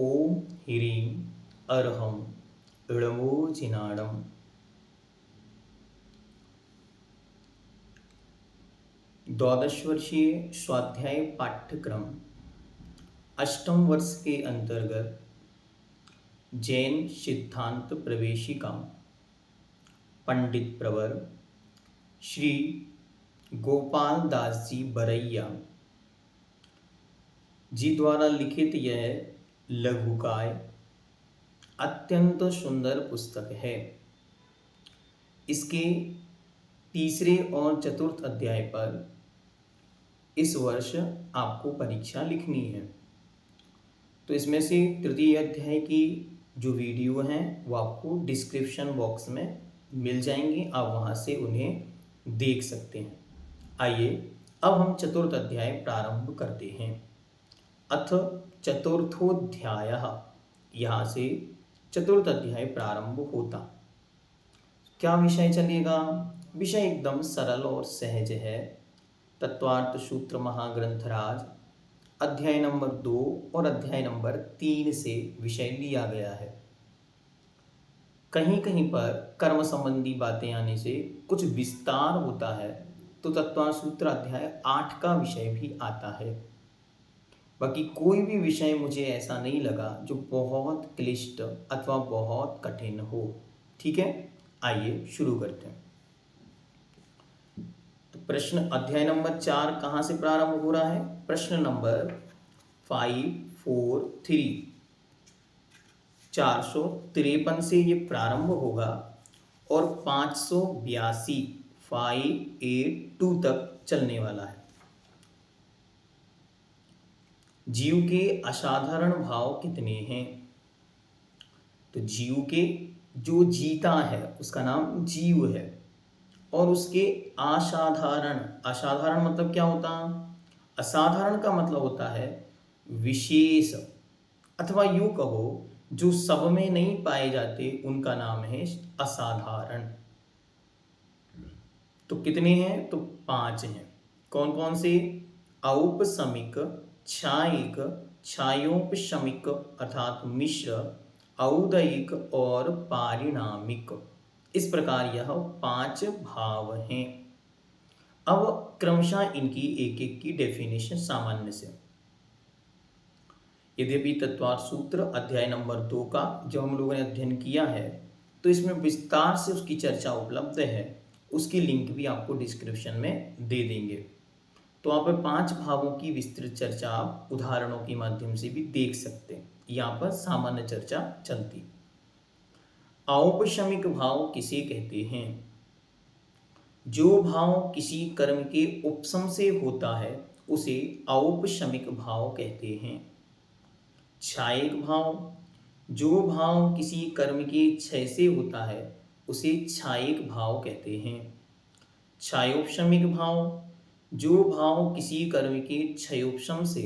ओम ह्रीं अर्हं ळमोजिनाडम्। द्वादश वर्षीय स्वाध्याय पाठ्यक्रम अष्टम वर्ष के अंतर्गत जैन सिद्धांत प्रवेशिका पंडित प्रवर श्री गोपाल दास जी बरैया जी द्वारा लिखित यह लघुकाय अत्यंत सुंदर पुस्तक है। इसके तीसरे और चतुर्थ अध्याय पर इस वर्ष आपको परीक्षा लिखनी है। तो इसमें से तृतीय अध्याय की जो वीडियो हैं वो आपको डिस्क्रिप्शन बॉक्स में मिल जाएंगे, आप वहाँ से उन्हें देख सकते हैं। आइए अब हम चतुर्थ अध्याय प्रारंभ करते हैं। अथ चतुर्थोध्यायः, यहाँ से चतुर्थ अध्याय प्रारंभ होता। क्या विषय चलेगा? विषय एकदम सरल और सहज है। तत्वार्थ सूत्र महाग्रंथराज अध्याय नंबर 2 और अध्याय नंबर 3 से विषय लिया गया है। कहीं कहीं पर कर्म संबंधी बातें आने से कुछ विस्तार होता है, तो तत्वार्थ सूत्र अध्याय 8 का विषय भी आता है। बाकी कोई भी विषय मुझे ऐसा नहीं लगा जो बहुत क्लिष्ट अथवा बहुत कठिन हो। ठीक है, आइए शुरू करते हैं। तो प्रश्न अध्याय नंबर 4 कहाँ से प्रारंभ हो रहा है? प्रश्न नंबर 543 453 से ये प्रारंभ होगा और 582 582 तक चलने वाला है। जीव के असाधारण भाव कितने हैं? तो जीव के जो जीता है उसका नाम जीव है, और उसके असाधारण, असाधारण मतलब क्या होता? असाधारण का मतलब होता है विशेष, अथवा यूं कहो जो सब में नहीं पाए जाते उनका नाम है असाधारण। तो कितने हैं? तो 5 हैं। कौन कौन से? औपसमिक, छायिक, छायोपशमिक अर्थात मिश्र, औदयिक और पारिणामिक। इस प्रकार यह 5 भाव हैं। अब क्रमशः इनकी एक एक की डेफिनेशन सामान्य से। यद्यपि तत्वार्थ सूत्र अध्याय नंबर 2 का जो हम लोगों ने अध्ययन किया है, तो इसमें विस्तार से उसकी चर्चा उपलब्ध है। उसकी लिंक भी आपको डिस्क्रिप्शन में दे देंगे। तो वहाँ पर 5 भावों की विस्तृत चर्चा आप उदाहरणों के माध्यम से भी देख सकते हैं। यहाँ पर सामान्य चर्चा चलती। औपशमिक भाव किसे कहते हैं? जो भाव किसी कर्म के उपशम से होता है उसे औपशमिक भाव कहते हैं। छायिक भाव, जो भाव किसी कर्म के क्षय से होता है उसे छायिक भाव कहते हैं। छायोपशमिक भाव, जो भाव किसी कर्म के क्षयोपशम से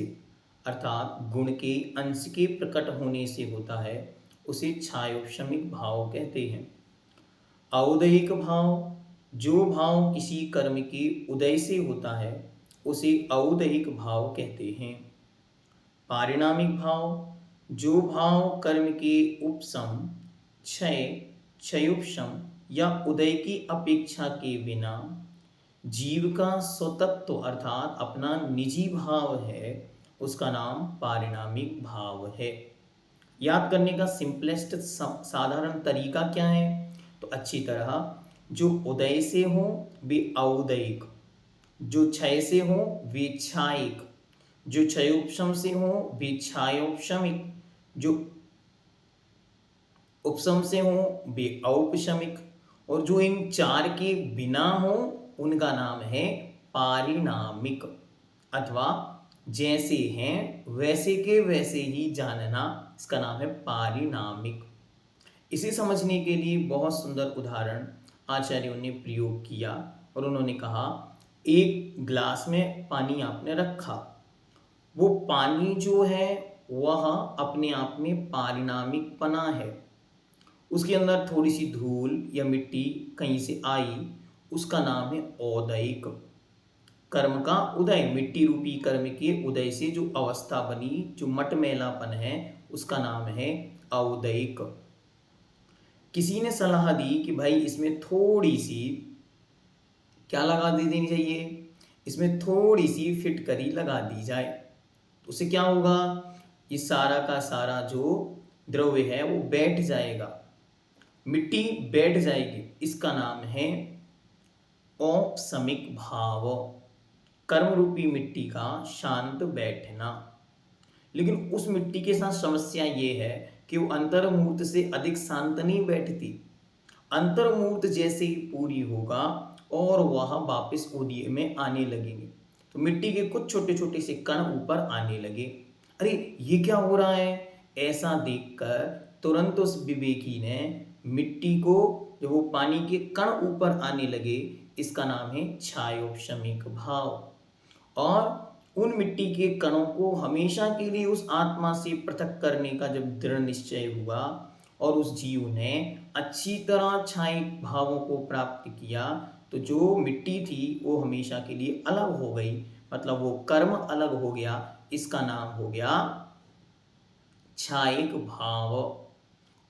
अर्थात गुण के अंश के प्रकट होने से होता है उसे छायोपशमिक भाव कहते हैं। औदयिक भाव, जो भाव किसी कर्म के उदय से होता है उसे औदयिक भाव कहते हैं। पारिणामिक भाव, जो भाव कर्म के उपशम, क्षय, क्षयोपशम या उदय की अपेक्षा के बिना जीव का स्वतत्व अर्थात अपना निजी भाव है, उसका नाम पारिणामिक भाव है। याद करने का सिंपलेस्ट साधारण तरीका क्या है? तो अच्छी तरह, जो उदय से हो वे औदयिक, जो क्षय से हो वे छायिक, जो क्षयोपशम से हो वे छायोपशमिक, जो उपशम से हो वे औपशमिक, और जो इन 4 के बिना हो उनका नाम है पारिणामिक। अथवा जैसे हैं वैसे के वैसे ही जानना, इसका नाम है पारिणामिक। इसे समझने के लिए बहुत सुंदर उदाहरण आचार्यों ने प्रयोग किया, और उन्होंने कहा एक ग्लास में पानी आपने रखा, वो पानी जो है वह अपने आप में पारिणामिक पना है। उसके अंदर थोड़ी सी धूल या मिट्टी कहीं से आई, उसका नाम है औदयिक। कर्म का उदय, मिट्टी रूपी कर्म के उदय से जो अवस्था बनी, जो मटमैलापन है, उसका नाम है औदैक। किसी ने सलाह दी कि भाई इसमें थोड़ी सी क्या लगा दी देनी चाहिए, इसमें थोड़ी सी फिटकरी लगा दी जाए, तो उससे क्या होगा, ये सारा का सारा जो द्रव्य है वो बैठ जाएगा, मिट्टी बैठ जाएगी। इसका नाम है औपसमिक भाव, कर्म रूपी मिट्टी का शांत बैठना। लेकिन उस मिट्टी के साथ समस्या ये है कि वो अंतर्मूर्त से अधिक शांत नहीं बैठती। अंतर्मूर्त जैसे ही पूरी होगा और वह वापस उदय में आने लगेंगे, तो मिट्टी के कुछ छोटे छोटे से कण ऊपर आने लगे। अरे ये क्या हो रहा है, ऐसा देखकर तुरंत उस विवेकी ने मिट्टी को, जब वो पानी के कण ऊपर आने लगे, इसका नाम है छायोपशमिक भाव, और उन मिट्टी के कणों को हमेशा के लिए उस आत्मा से पृथक करने का जब दृढ़ निश्चय हुआ और उस जीव ने अच्छी तरह छाई भावों को प्राप्त किया, तो जो मिट्टी थी वो हमेशा के लिए अलग हो गई, मतलब वो कर्म अलग हो गया। इसका नाम हो गया छायिक भाव।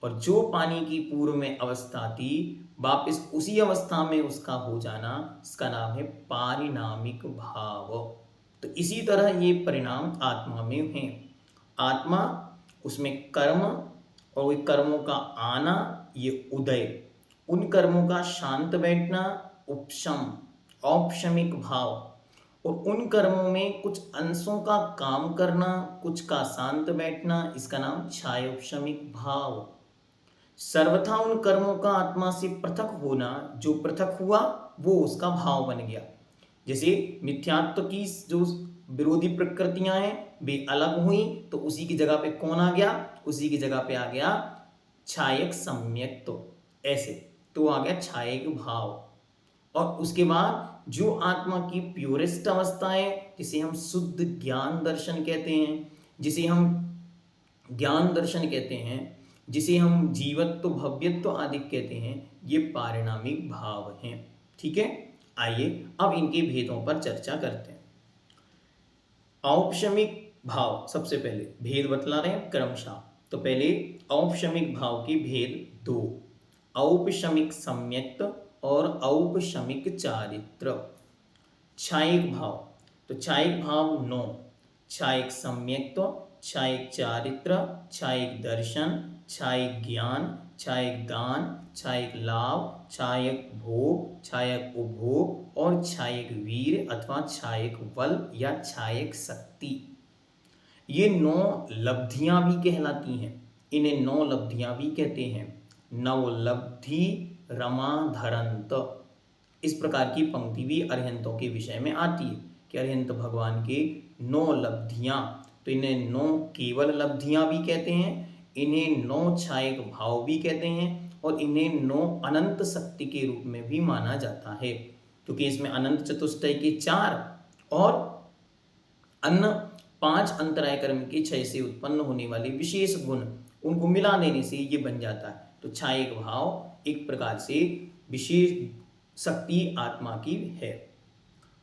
और जो पानी की पूर्व में अवस्था थी, वापस उसी अवस्था में उसका हो जाना, इसका नाम है पारिणामिक भाव। तो इसी तरह ये परिणाम आत्मा में हैं। आत्मा, उसमें कर्म और वही कर्मों का आना, ये उदय, उन कर्मों का शांत बैठना उपशम, औपशमिक भाव, और उन कर्मों में कुछ अंशों का काम करना, कुछ का शांत बैठना, इसका नाम छायोपशमिक भाव। सर्वथा उन कर्मों का आत्मा से पृथक होना, जो पृथक हुआ वो उसका भाव बन गया। जैसे मिथ्यात्व की जो विरोधी प्रकृतियां हैं वे अलग हुई, तो उसी की जगह पे कौन आ गया, उसी की जगह पे आ गया छायक सम्यक्त्व, ऐसे तो आ गया छायक भाव। और उसके बाद जो आत्मा की प्योरेस्ट अवस्था है, जिसे हम शुद्ध ज्ञान दर्शन कहते हैं, जिसे हम ज्ञान दर्शन कहते हैं, जिसे हम जीवत्व भव्यत्व आदि कहते हैं, ये पारिणामिक भाव हैं। ठीक है, आइए अब इनके भेदों पर चर्चा करते हैं। औपशमिक भाव, सबसे पहले भेद बतला रहे हैं क्रमशः। तो पहले औपशमिक भाव के भेद दो, औपशमिक सम्यक्त्व और औपशमिक चारित्र। छायिक भाव, तो छायिक भाव 9, छायिक सम्यक्त्व, छायिक चारित्र, छायिक दर्शन, छायिक ज्ञान, छायिक दान, छायिक लाभ, छायक भोग, छायक उपभोग और छायक वीर अथवा छायक बल या छायक शक्ति। ये 9 लब्धियां भी कहलाती हैं, इन्हें 9 लब्धियां भी कहते हैं। नवलब्धि रमा धरंत, इस प्रकार की पंक्ति भी अरिहंतों के विषय में आती है कि अरिहंत भगवान के 9 लब्धियां, तो इन्हें 9 केवल लब्धियां भी कहते हैं, इन्हें 9 छायक भाव भी कहते हैं, और इन्हें 9 अनंत शक्ति के रूप में भी माना जाता है, क्योंकि इसमें अनंत चतुष्टय के 4 और अन्य 5 अंतराय कर्म के 6 से उत्पन्न होने वाले विशेष गुण, उनको मिला देने से ये बन जाता है। तो छायक भाव एक प्रकार से विशेष शक्ति आत्मा की है।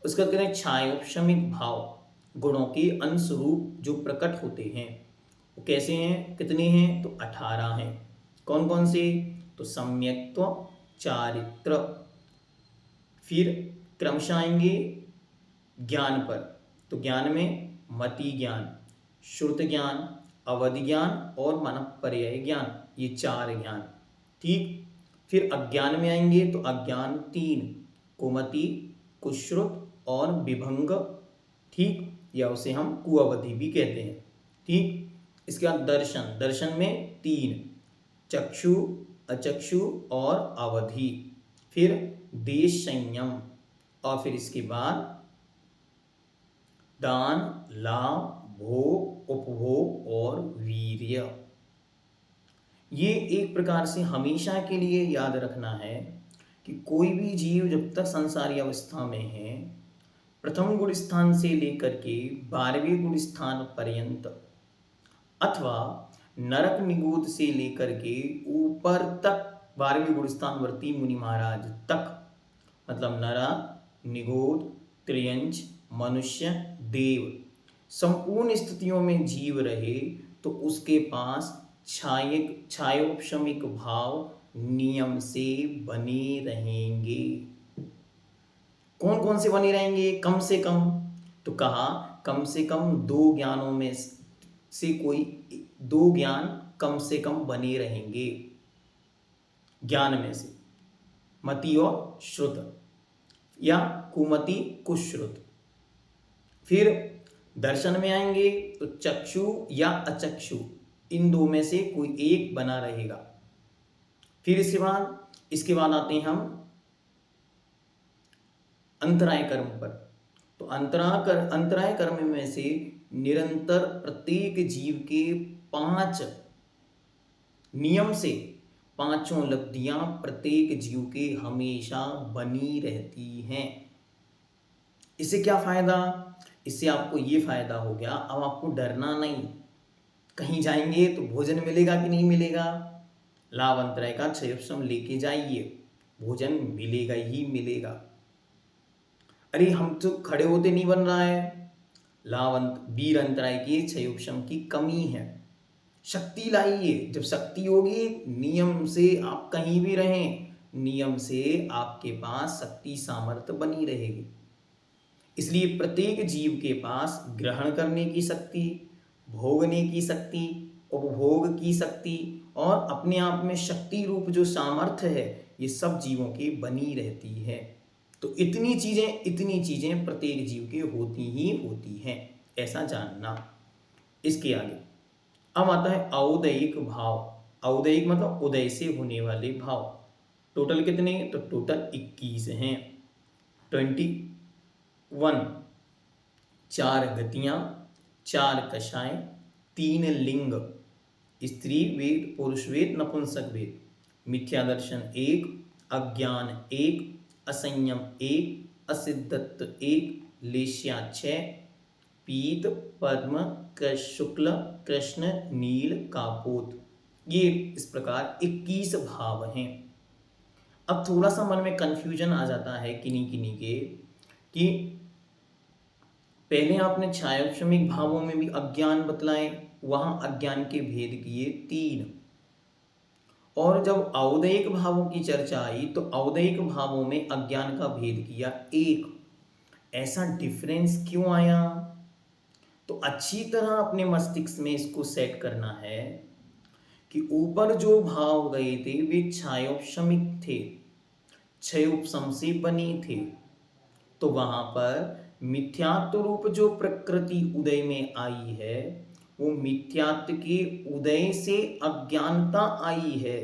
उसका कहते हैं छायोपशमिक भाव, गुणों के अंशरूप जो प्रकट होते हैं, वो कैसे हैं, कितने हैं, तो 18 हैं। कौन कौन से, तो सम्यक्त्व, चारित्र, फिर क्रमशः आएंगे ज्ञान पर, तो ज्ञान में मति ज्ञान, श्रुत ज्ञान, अवधि ज्ञान और मनःपर्यय ज्ञान, ये 4 ज्ञान। ठीक, फिर अज्ञान में आएंगे तो अज्ञान 3, कुमति, कुश्रुत और विभंग। ठीक, या उसे हम कुअवधि भी कहते हैं। ठीक, इसके बाद दर्शन, दर्शन में 3, चक्षु, अचक्षु और अवधि। फिर देश संयम, और फिर इसके बाद दान, लाभ, भोग, उपभोग और वीर्य। ये एक प्रकार से हमेशा के लिए याद रखना है कि कोई भी जीव जब तक संसारी अवस्था में है, प्रथम गुण स्थान से लेकर के 12वें गुण स्थान पर्यंत, अथवा नरक निगूध से लेकर के ऊपर तक 12वें गुण स्थान वर्ती मुनि महाराज तक, मतलब नरक, निगूध, त्रियंच, मनुष्य, देव, संपूर्ण स्थितियों में जीव रहे, तो उसके पास छायोपशमिक भाव नियम से बने रहेंगे। कौन कौन से बने रहेंगे? कम से कम, तो कहा कम से कम दो ज्ञानों में से कोई दो ज्ञान कम से कम बने रहेंगे। ज्ञान में से मति और श्रुत, या कुमति कुश्रुत। फिर दर्शन में आएंगे तो चक्षु या अचक्षु, इन दो में से कोई एक बना रहेगा। फिर इसके बाद आते हैं हम अंतराय कर्म पर। तो अंतराय कर्म में से निरंतर प्रत्येक जीव के 5 नियम से पांचों लब्धियां प्रत्येक जीव के हमेशा बनी रहती हैं। इससे क्या फायदा? इससे आपको ये फायदा हो गया, अब आपको डरना नहीं। कहीं जाएंगे तो भोजन मिलेगा कि नहीं मिलेगा? लाभ अंतराय का क्षयोपशम लेके जाइए, भोजन मिलेगा ही मिलेगा। अरे हम तो खड़े होते नहीं बन रहा है, वीर अंतराय के क्षयोपशम की कमी है। शक्ति लाइए, जब शक्ति होगी नियम से आप कहीं भी रहें, नियम से आपके पास शक्ति सामर्थ्य बनी रहेगी। इसलिए प्रत्येक जीव के पास ग्रहण करने की शक्ति, भोगने की शक्ति, उपभोग की शक्ति और अपने आप में शक्ति रूप जो सामर्थ्य है, ये सब जीवों की बनी रहती है। तो इतनी चीजें प्रत्येक जीव के होती ही होती हैं, ऐसा जानना। इसके आगे अब आता है औदयिक भाव। औदयिक मतलब उदय से होने वाले भाव। टोटल कितने? तो टोटल 21 हैं। 21। 4 गतियां, 4 कषाएं, 3 लिंग, स्त्री वेद, पुरुष वेद, नपुंसक वेद, मिथ्या दर्शन 1, अज्ञान 1, असंयम 1, असिद्धत्व 1, लेश्या 6, पीत, पद्म, शुक्ल, कृष्ण, नील, कापोत। ये इस प्रकार 21 भाव हैं। अब थोड़ा सा मन में कंफ्यूजन आ जाता है किन्हीं किन्हीं के, कि पहले आपने छायोपशमिक भावों में भी अज्ञान बतलाए, वहां अज्ञान के भेद किए 3, और जब औदयिक भावों की चर्चा आई तो औदयिक भावों में अज्ञान का भेद किया 1। ऐसा डिफरेंस क्यों आया? तो अच्छी तरह अपने मस्तिष्क में इसको सेट करना है कि ऊपर जो भाव गए थे वे छायोपशमिक थे, क्षयोपशम से बने थे। तो वहां पर मिथ्यात्व रूप जो प्रकृति उदय में आई है, वो मिथ्यात्व के उदय से अज्ञानता आई है।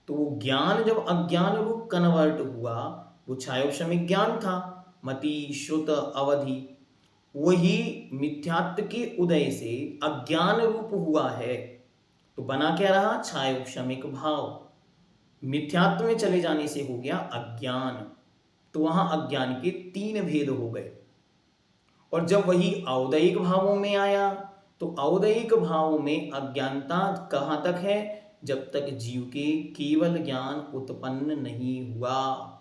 तो वो ज्ञान जब अज्ञान रूप कन्वर्ट हुआ, वो छायोपशमिक ज्ञान था, मति श्रुत अवधि, वही मिथ्यात्व के उदय से अज्ञान रूप हुआ है। तो बना क्या रहा? छायोपशमिक भाव। मिथ्यात्व में चले जाने से हो गया अज्ञान, तो वहां अज्ञान के 3 भेद हो गए। और जब वही औदयिक भावों में आया, तो औदयिक भावों में अज्ञानता कहां तक है? जब तक जीव के केवल ज्ञान उत्पन्न नहीं हुआ।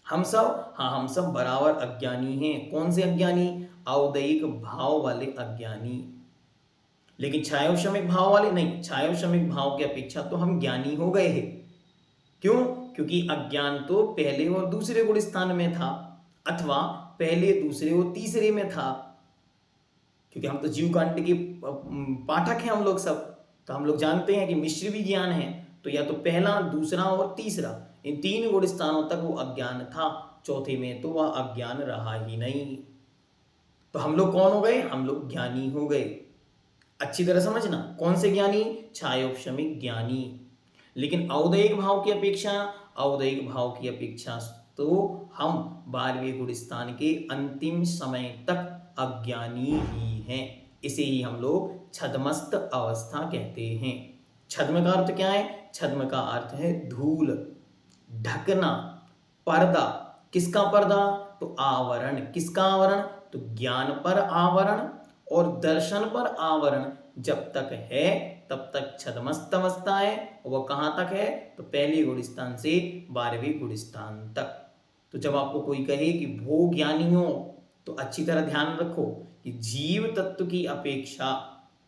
हम सब बराबर अज्ञानी हैं। कौन से अज्ञानी? औदयिक भाव वाले अज्ञानी। लेकिन छायोपशमिक भाव वाले नहीं। छायोपशमिक भाव की अपेक्षा तो हम ज्ञानी हो गए हैं। क्यों? क्योंकि अज्ञान तो पहले और दूसरे गुण स्थान में था, अथवा पहले, दूसरे और तीसरे में था। क्योंकि हम तो जीव कांड के पाठक हैं हम लोग सब, तो हम लोग जानते हैं कि मिश्र भी ज्ञान है। तो या तो पहला, दूसरा और तीसरा, इन 3 गुण स्थानों तक वो अज्ञान था, चौथे में तो वह अज्ञान रहा ही नहीं। तो हम लोग कौन हो गए? हम लोग ज्ञानी हो गए। अच्छी तरह समझना, कौन से ज्ञानी? छायोपशमिक ज्ञानी। लेकिन औदयिक भाव की अपेक्षा तो हम 12वें गुण स्थान के अंतिम समय तक अज्ञानी ही हैं। इसे ही हम लोग छद्मस्त अवस्था कहते हैं। छद्म का अर्थ क्या है? छद्म का अर्थ है धूल, ढकना, पर्दा। किसका पर्दा? तो आवरण। किसका आवरण? तो ज्ञान पर आवरण और दर्शन पर आवरण जब तक है तब तक छद्मस्त अवस्था है। और वह कहां तक है? तो पहले गुण स्थान से 12वें गुण स्थान तक। तो जब आपको कोई कहे कि भोग ज्ञानी हो, तो अच्छी तरह ध्यान रखो कि जीव तत्व की अपेक्षा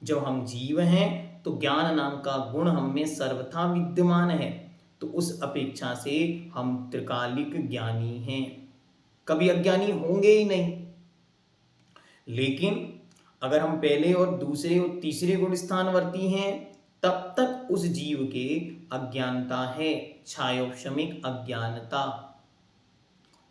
जब हम जीव हैं तो ज्ञान नाम का गुण हम में सर्वथा विद्यमान है, तो उस अपेक्षा से हम त्रिकालिक ज्ञानी हैं, कभी अज्ञानी होंगे ही नहीं। लेकिन अगर हम पहले और दूसरे और तीसरे गुण स्थानवर्ती हैं, तब तक उस जीव के अज्ञानता है, छायोपशमिक अज्ञानता।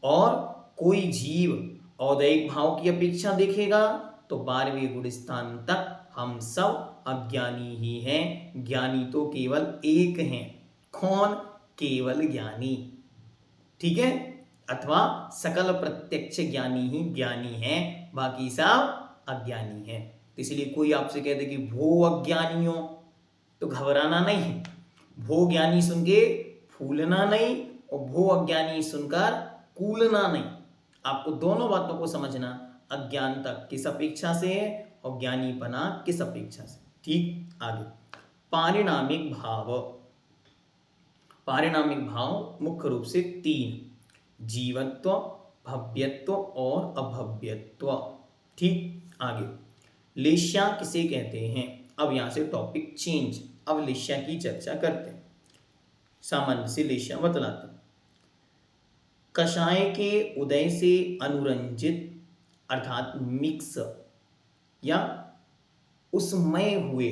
और कोई जीव औदैहिक भाव की अपेक्षा देखेगा तो 12वें गुण स्थान तक हम सब अज्ञानी ही हैं। ज्ञानी तो केवल एक हैं। कौन? केवल ज्ञानी। ठीक है, अथवा सकल प्रत्यक्ष ज्ञानी ही ज्ञानी है, बाकी सब अज्ञानी है। तो इसलिए कोई आपसे कहते कि भो अज्ञानियों, तो घबराना नहीं, भो ज्ञानी सुन के फूलना नहीं और भो अज्ञानी सुनकर कूलना नहीं। आपको दोनों बातों को समझना, अज्ञानता किस अपेक्षा से है और ज्ञानीपना किस अपेक्षा से। ठीक, आगे पारिणामिक भाव। पारिणामिक भाव मुख्य रूप से 3, जीवत्व, भव्यत्व और अभव्यत्व। ठीक, आगे लेश्या किसे कहते हैं। अब यहां से टॉपिक चेंज, अब लेश्या की चर्चा करते हैं। सामान्य से लेश्या बतलाते हैं। कषाय के उदय से अनुरंजित अर्थात मिक्स या उसमय हुए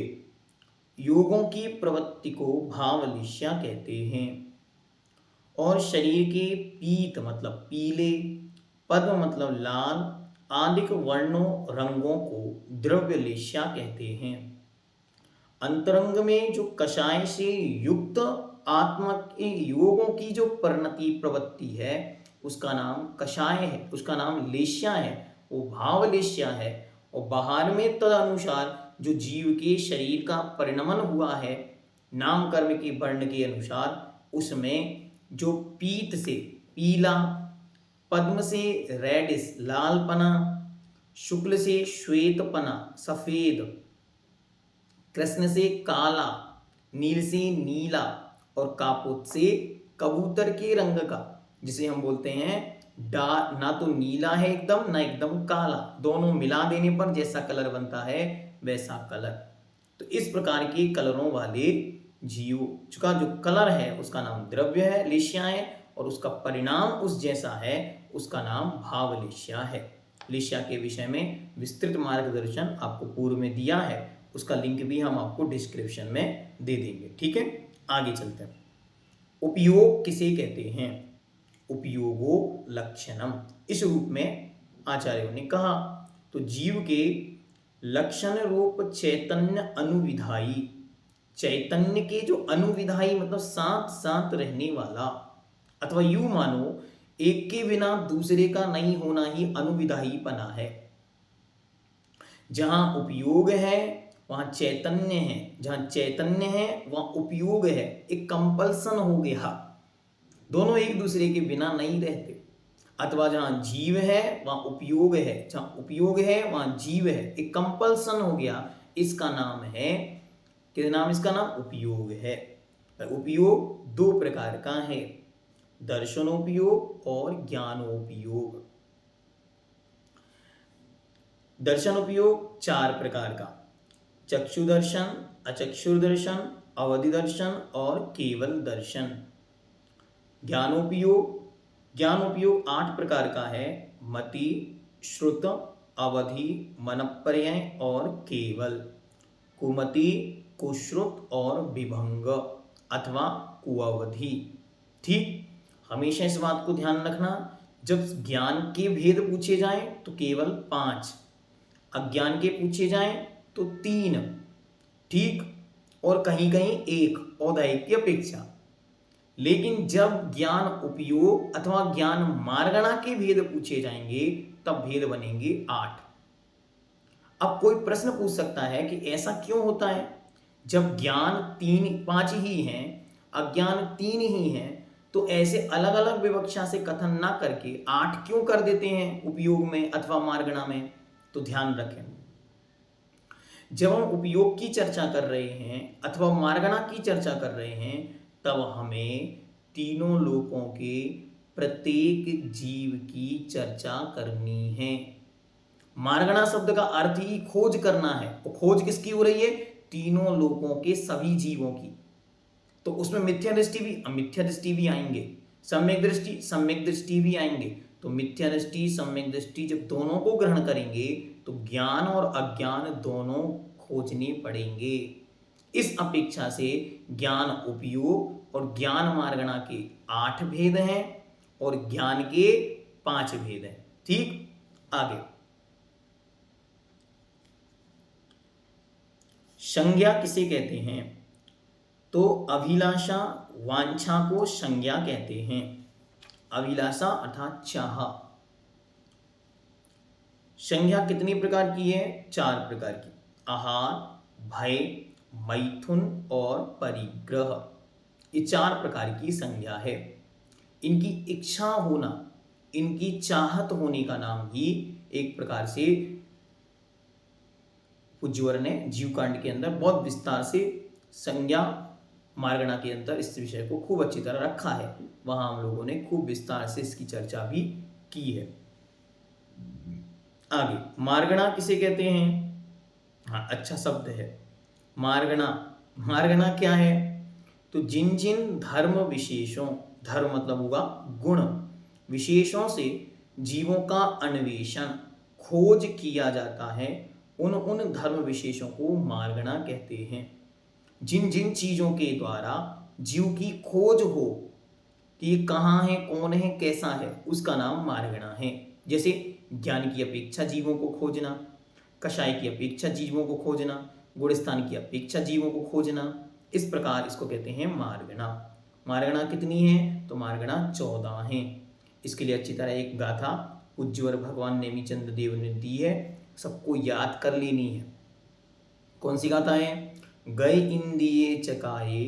योगों की प्रवृत्ति को भावलेश्या कहते हैं। और शरीर के पीत मतलब पीले, पद्म मतलब लाल आदि वर्णों रंगों को द्रव्यलेश्या कहते हैं। अंतरंग में जो कषाय से युक्त आत्मा के योगों की जो परिणति प्रवृत्ति है उसका नाम कषाय है, उसका नाम लेश्या है, वो भावलेश्या है। और बाहर में तदनुसार जो जीव के शरीर का परिणमन हुआ है नाम कर्म के वर्ण के अनुसार, उसमें जो पीत से पीला, पद्म से रेडिस लालपना, शुक्ल से श्वेतपना सफेद, कृष्ण से काला, नील से नीला और कापोत से कबूतर के रंग का, जिसे हम बोलते हैं ना तो नीला है एकदम ना एकदम काला, दोनों मिला देने पर जैसा कलर बनता है वैसा कलर। तो इस प्रकार के कलरों वाले जीव का जो कलर है उसका नाम द्रव्य है, लेश्या है, और उसका परिणाम उस जैसा है उसका नाम भावलेश्या है। लेश्या के विषय में विस्तृत मार्गदर्शन आपको पूर्व में दिया है, उसका लिंक भी हम आपको डिस्क्रिप्शन में दे देंगे। ठीक है, आगे चलते हैं। उपयोग किसे कहते हैं। उपयोगो लक्षणम, इस रूप में आचार्यों ने कहा। तो जीव के लक्षण रूप चैतन्य अनुविधायी, चैतन्य के जो अनुविधायी मतलब साथ साथ रहने वाला, अथवा यूं मानो एक के बिना दूसरे का नहीं होना ही अनुविधायी पना है। जहां उपयोग है वहां चैतन्य है, जहां चैतन्य है वहां उपयोग है, एक कंपल्सन हो गया, दोनों एक दूसरे के बिना नहीं रहते। अथवा जहां जीव है वहां उपयोग है, जहां उपयोग है वहां जीव है, एक कंपल्सन हो गया, इसका नाम है, किस नाम, इसका नाम उपयोग है। उपयोग दो प्रकार का है, दर्शनोपयोग और ज्ञानोपयोग। दर्शनोपयोग 4 प्रकार का, चक्षु दर्शन, अचक्षुर दर्शन, अवधि दर्शन और केवल दर्शन। ज्ञानोपयोग, ज्ञानोपयोग 8 प्रकार का है, मति, श्रुत, अवधि, मनपर्यय और केवल। कुमति, कुश्रुत और विभंग अथवा कुअवधि। ठीक, हमेशा इस बात को ध्यान रखना, जब ज्ञान के भेद पूछे जाएं तो केवल 5, अज्ञान के पूछे जाएं तो 3, ठीक, और कहीं कहीं 1 औदैहिक की अपेक्षा। लेकिन जब ज्ञान उपयोग अथवा ज्ञान मार्गणा के भेद पूछे जाएंगे तब भेद बनेंगे 8। अब कोई प्रश्न पूछ सकता है कि ऐसा क्यों होता है, जब ज्ञान 5 ही हैं, अज्ञान 3 ही हैं, तो ऐसे अलग अलग विवक्षा से कथन ना करके 8 क्यों कर देते हैं उपयोग में अथवा मार्गणा में। तो ध्यान रखें, जब हम उपयोग की चर्चा कर रहे हैं अथवा मार्गणा की चर्चा कर रहे हैं तब हमें तीनों लोकों के प्रत्येक जीव की चर्चा करनी है। मार्गणा शब्द का अर्थ ही खोज करना है, और खोज किसकी हो रही है? तीनों लोकों के सभी जीवों की। तो उसमें मिथ्या दृष्टि भी आएंगे, सम्यक दृष्टि भी आएंगे। तो मिथ्या दृष्टि, सम्यक दृष्टि जब दोनों को ग्रहण करेंगे तो ज्ञान और अज्ञान दोनों खोजने पड़ेंगे। इस अपेक्षा से ज्ञान उपयोग और ज्ञान मार्गणा के 8 भेद हैं और ज्ञान के 5 भेद हैं। ठीक, आगे संज्ञा किसे कहते हैं? तो अभिलाषा, वांछा को संज्ञा कहते हैं। अभिलाषा अर्थात चाह। संज्ञा कितनी प्रकार की है? 4 प्रकार की। आहार, भय, मैथुन और परिग्रह, ये 4 प्रकार की संज्ञा है। इनकी इच्छा होना, इनकी चाहत होने का नाम ही एक प्रकार से पूज्यवर ने जीवकांड के अंदर बहुत विस्तार से संज्ञा मार्गणा के अंदर इस विषय को खूब अच्छी तरह रखा है। वहां हम लोगों ने खूब विस्तार से इसकी चर्चा भी की है। आगे मार्गणा किसे कहते हैं? हाँ, अच्छा शब्द है मार्गणा। मार्गणा क्या है? तो जिन जिन धर्म विशेषों, धर्म मतलब होगा गुण, विशेषों से जीवों का अन्वेषण, खोज किया जाता है, उन उन धर्म विशेषों को मार्गणा कहते हैं। जिन जिन चीजों के द्वारा जीव की खोज हो कि ये कहाँ है, कौन है, कैसा है, उसका नाम मार्गणा है। जैसे ज्ञान की अपेक्षा जीवों को खोजना, कषाय की अपेक्षा जीवों को खोजना, गुणस्थान की अपेक्षा जीवों को खोजना, इस प्रकार इसको कहते हैं मार्गणा। मार्गणा कितनी है? तो मार्गणा 14 है। इसके लिए अच्छी तरह एक गाथा उज्ज्वल भगवान नेमिचंद देव ने दी है, सबको याद कर लेनी है। कौन सी गाथा है? गए इंदिये चकाए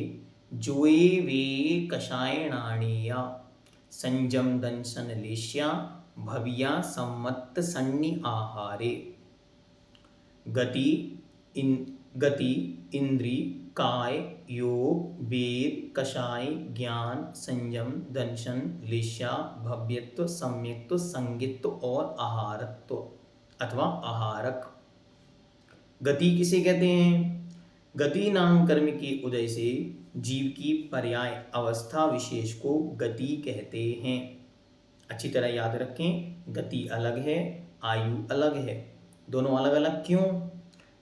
जोए वे कषायणाणीया संजम दंशन लेश्या भविया सम्मत सन्नि आहारे। गति इंद्री काय योग वेद कषाय ज्ञान संयम दंशन लेश्या भव्यत्व सम्यक्त्व संगित्व और आहारत्व अथवा आहारक। गति किसे कहते हैं? गति नाम कर्म के उदय से जीव की पर्याय अवस्था विशेष को गति कहते हैं। अच्छी तरह याद रखें, गति अलग है, आयु अलग है। दोनों अलग अलग क्यों?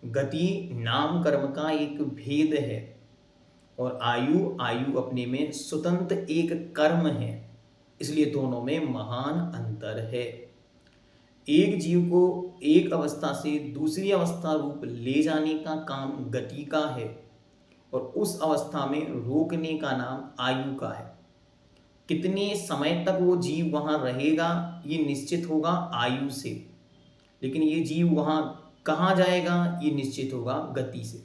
गति नाम कर्म का एक भेद है और आयु अपने में स्वतंत्र एक कर्म है, इसलिए दोनों में महान अंतर है। एक जीव को एक अवस्था से दूसरी अवस्था रूप ले जाने का काम गति का है और उस अवस्था में रोकने का नाम आयु का है। कितने समय तक वो जीव वहां रहेगा ये निश्चित होगा आयु से, लेकिन ये जीव वहां कहाँ जाएगा ये निश्चित होगा गति से।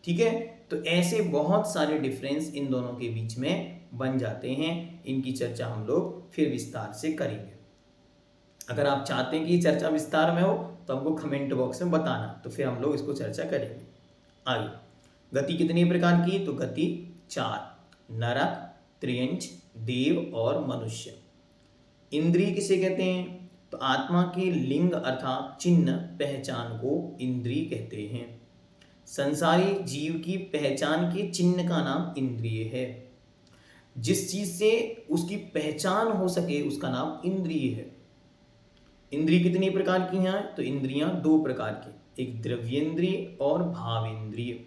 ठीक है, तो ऐसे बहुत सारे डिफरेंस इन दोनों के बीच में बन जाते हैं। इनकी चर्चा हम लोग फिर विस्तार से करेंगे। अगर आप चाहते हैं कि ये चर्चा विस्तार में हो तो हमको कमेंट बॉक्स में बताना, तो फिर हम लोग इसको चर्चा करेंगे। आगे गति कितनी प्रकार की? तो गति 4, नरक, त्रियंच, देव और मनुष्य। इंद्रिय किसे कहते हैं? तो आत्मा के लिंग अर्थात चिन्ह पहचान को इंद्रिय कहते हैं। संसारी जीव की पहचान के चिन्ह का नाम इंद्रिय है। जिस चीज से उसकी पहचान हो सके उसका नाम इंद्रिय है। इंद्रिय कितनी प्रकार की हैं? तो इंद्रियां 2 प्रकार की, एक द्रव्येंद्रिय और भावेंद्रिय।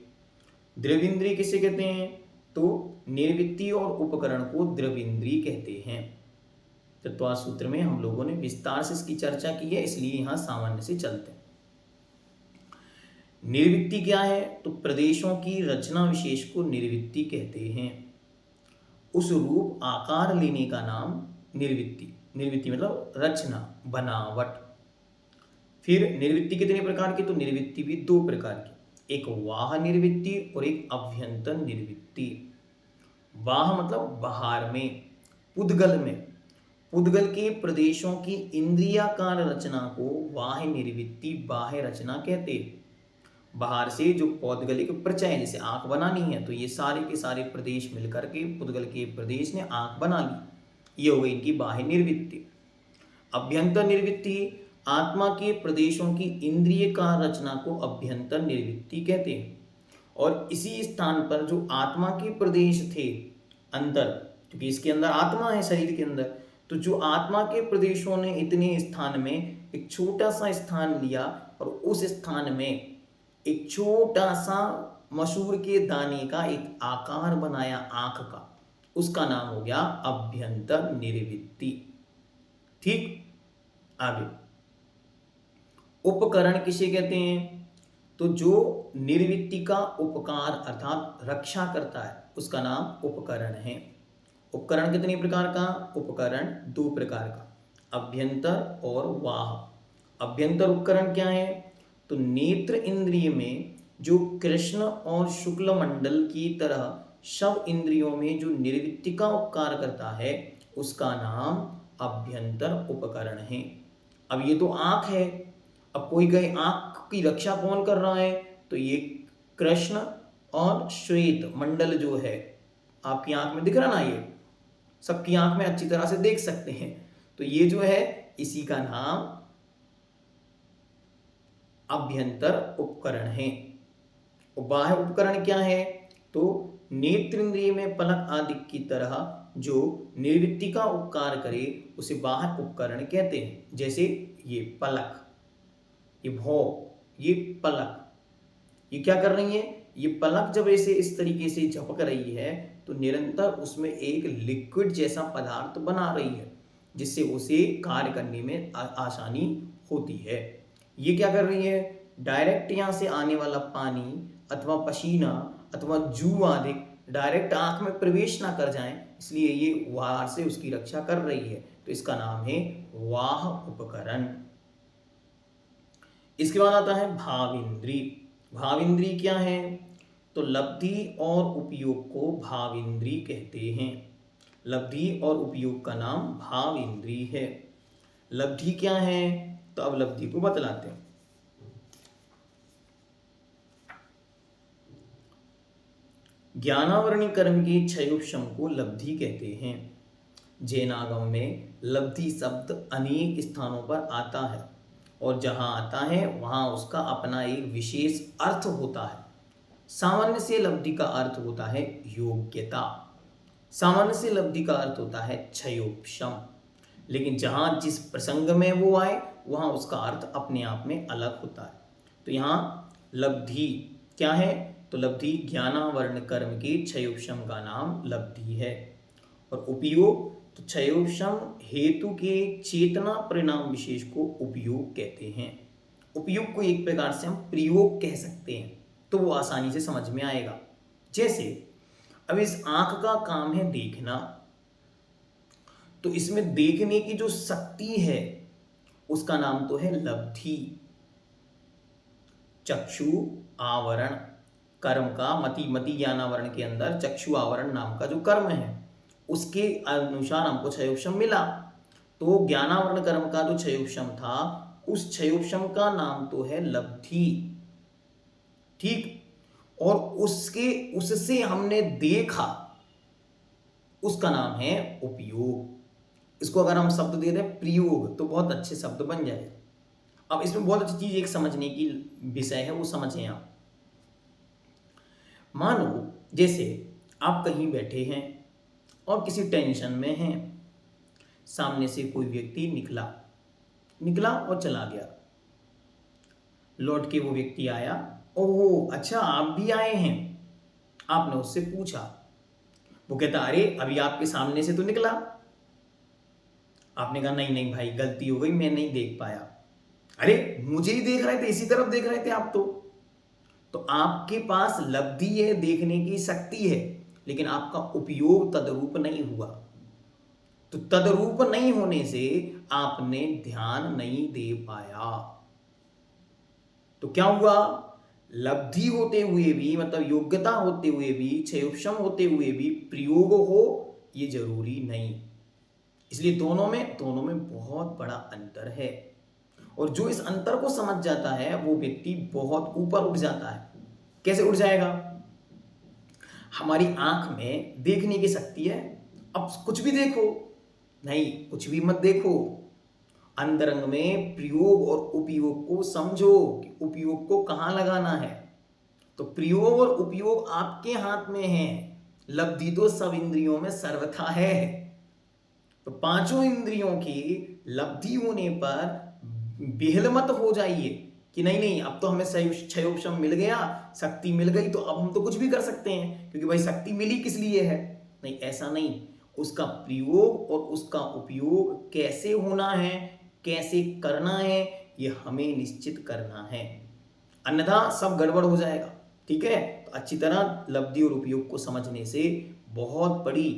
द्रव्येंद्रिय किसे कहते हैं? तो निर्वृत्ति और उपकरण को द्रव्येंद्रिय कहते हैं। तत्व सूत्र में हम लोगों ने विस्तार से इसकी चर्चा की है, इसलिए यहां सामान्य से चलते हैं। निर्वृत्ति क्या है? तो प्रदेशों की रचना विशेष को निर्वृत्ति कहते हैं। उस रूप आकार लेने का नाम निर्वृत्ति। निर्वृत्ति मतलब रचना, बनावट। फिर निर्वृत्ति कितने प्रकार की? तो निर्वृत्ति भी 2 प्रकार की, एक वाह निर्वृत्ति और एक अभ्यंतर निर्वृत्ति। वाह मतलब बाहर में, पुद्गल में, पुद्गल के प्रदेशों की इंद्रियाकार रचना को वाह्य निर्वृत्ति, बाह्य रचना कहते हैं। बाहर से जो पौद्गलिक प्रचय, जैसे आंख बनानी है तो ये सारे के सारे प्रदेश मिलकर के पुद्गल के प्रदेश ने आंख बना ली, ये हो गई इनकी बाह्य निर्वृत्ति। अभ्यंतर निर्वृत्ति आत्मा के प्रदेशों की इंद्रिय का रचना को अभ्यंतर निर्वृत्ति कहते हैं। और इसी स्थान पर जो आत्मा के प्रदेश थे अंदर, क्योंकि इसके अंदर आत्मा है शरीर के अंदर, तो जो आत्मा के प्रदेशों ने इतने स्थान में एक छोटा सा स्थान लिया और उस स्थान में एक छोटा सा मसूर के दाने का एक आकार बनाया आंख का, उसका नाम हो गया अभ्यंतर निर्वृत्ति। ठीक, आगे उपकरण किसे कहते हैं? तो जो निर्वृत्ति का उपकार अर्थात रक्षा करता है उसका नाम उपकरण है। उपकरण कितने प्रकार का? उपकरण दो प्रकार का, अभ्यंतर और वाह। अभ्यंतर उपकरण क्या है? तो नेत्र इंद्रिय में जो कृष्ण और शुक्ल मंडल की तरह सब इंद्रियों में जो निर्वृत्ति का उपकार करता है उसका नाम अभ्यंतर उपकरण है। अब ये तो आंख है, अब कोई कहे आंख की रक्षा कौन कर रहा है? तो ये कृष्ण और श्वेत मंडल जो है आपकी आंख में दिख रहा ना, ये सबकी आंख में अच्छी तरह से देख सकते हैं, तो ये जो है इसी का नाम अभ्यंतर उपकरण है। बाह्य उपकरण क्या है? तो नेत्र इंद्रिय में पलक आदि की तरह जो निर्वृत्ति का उपकार करे उसे बाह्य उपकरण कहते हैं। जैसे ये पलक, ये भौं, ये पलक, ये क्या कर रही है? ये पलक जब ऐसे इस तरीके से झपक रही है तो निरंतर उसमें एक लिक्विड जैसा पदार्थ बना रही है जिससे उसे कार्य करने में आसानी होती है। ये क्या कर रही है? डायरेक्ट यहाँ से आने वाला पानी अथवा पसीना अथवा जू आदि डायरेक्ट आंख में प्रवेश ना कर जाएं, इसलिए ये बाहर से उसकी रक्षा कर रही है, तो इसका नाम है वाह उपकरण। इसके बाद आता है भाव इंद्री। भाव इंद्री क्या है? तो लब्धि और उपयोग को भाव इंद्री कहते हैं। लब्धि और उपयोग का नाम भाव इंद्री है। लब्धि क्या है? तो अब लब्धि को बतलाते हैं। ज्ञानावरणी कर्म के क्षयोपशम को लब्धि कहते हैं। जैनागम में लब्धि शब्द अनेक स्थानों पर आता है और जहां आता है वहां उसका अपना एक विशेष अर्थ होता है। सामान्य से लब्धि का अर्थ होता है योग्यता, सामान्य से लब्धि का अर्थ होता है क्षयोपशम, लेकिन जहां जिस प्रसंग में वो आए वहां उसका अर्थ अपने आप में अलग होता है। तो यहाँ लब्धि क्या है? तो लब्धि ज्ञानावरण कर्म के क्षयोपशम का नाम लब्धि है। और उपयोग, तो क्षयोपशम हेतु के चेतना परिणाम विशेष को उपयोग कहते हैं। उपयोग को एक प्रकार से हम प्रयोग कह सकते हैं, तो वो आसानी से समझ में आएगा। जैसे अब इस आंख का काम है देखना, तो इसमें देखने की जो शक्ति है उसका नाम तो है लब्धि। चक्षु आवरण कर्म का मति ज्ञानावरण के अंदर चक्षु आवरण नाम का जो कर्म है उसके अनुसार हमको क्षयोपशम मिला, तो ज्ञानावरण कर्म का जो क्षयोपशम था उस क्षयोपशम का नाम तो है लब्धि। ठीक, और उससे हमने देखा उसका नाम है उपयोग। इसको अगर हम शब्द दे दें प्रयोग तो बहुत अच्छे शब्द बन जाए। अब इसमें बहुत अच्छी चीज एक समझने की विषय है, वो समझें आप। मानो जैसे आप कहीं बैठे हैं और किसी टेंशन में हैं, सामने से कोई व्यक्ति निकला और चला गया। लौट के वो व्यक्ति आया, ओह अच्छा आप भी आए हैं। आपने उससे पूछा, वो कहता अरे अभी आपके सामने से तो निकला। आपने कहा नहीं नहीं भाई गलती हो गई, मैं नहीं देख पाया। अरे मुझे ही देख रहे थे, इसी तरफ देख रहे थे आप तो आपके पास लब्धि है, देखने की शक्ति है, लेकिन आपका उपयोग तदरूप नहीं हुआ। तो तदरूप नहीं होने से आपने ध्यान नहीं दे पाया। तो क्या हुआ? लब्धि होते हुए भी, मतलब योग्यता होते हुए भी, क्षयोपशम होते हुए भी प्रयोग हो ये जरूरी नहीं। इसलिए दोनों में बहुत बड़ा अंतर है। और जो इस अंतर को समझ जाता है वो व्यक्ति बहुत ऊपर उठ जाता है। कैसे उठ जाएगा? हमारी आंख में देखने की शक्ति है, अब कुछ भी देखो, नहीं कुछ भी मत देखो, अंतरंग में प्रयोग और उपयोग को समझो कि उपयोग को कहाँ लगाना है। तो प्रयोग और उपयोग आपके हाथ में है, लब्धि तो सब इंद्रियों में सर्वथा है। तो पांचों इंद्रियों की लब्धि होने पर बेहल मत हो जाइए कि नहीं नहीं अब तो हमें क्षयोपशम मिल गया, शक्ति मिल गई तो अब हम तो कुछ भी कर सकते हैं, क्योंकि भाई शक्ति मिली किस लिए है। नहीं, ऐसा नहीं। उसका प्रयोग और उसका उपयोग कैसे होना है, कैसे करना है, ये हमें निश्चित करना है, अन्यथा सब गड़बड़ हो जाएगा। ठीक है, तो अच्छी तरह लब्धि और उपयोग को समझने से बहुत बड़ी